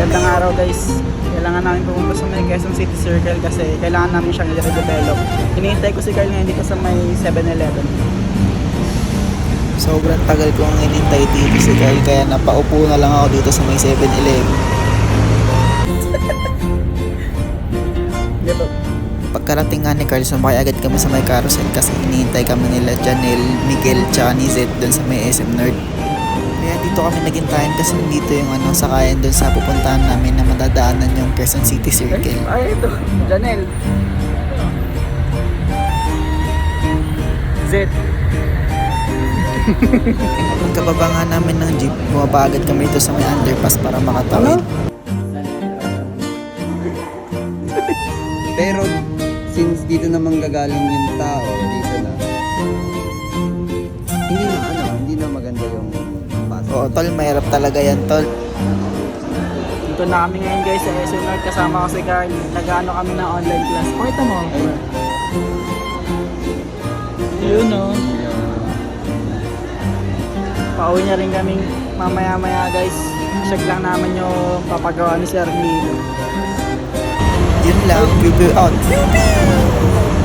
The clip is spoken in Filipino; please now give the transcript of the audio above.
Gandang araw guys. Kailangan namin pumunta sa may Quezon City Circle kasi kailangan namin siyang i-redevelop. Hinihintay ko si Carl ngayon dito sa may 7-Eleven. Sobrang tagal kong hinintay dito si Carl kaya napaupo na lang ako dito sa may 7-Eleven. Dito. Pagkarating nga ni Carl, sumakay agad kami sa may carousel kasi hinihintay kami nila Janelle, Miguel, tsaka ni Zed doon sa may SM North. Kaya dito kami naghintayan kasi dito yung sakayan doon sa pupuntahan namin na madadaanan yung Quezon City Circle. Ay, ito. Janelle. Zed. Ang kababa nga namin ng jeep, bumaba agad kami dito sa may underpass para makatawid. Pero since dito naman gagaling yung tao, dito na. Hindi na maganda yung pasok. Oo, tol, mahirap talaga yan, tol. Dito na kami ngayon guys sa SM North. Kasama ko si Carl. Nag-ano kami ng online class. Pakita mo. Yun o. Pauwi niya rin kaming mamaya-maya guys. Check lang namin yung papagawa ni Sir Nilo. Yun lang, pew pew out. Pew pew!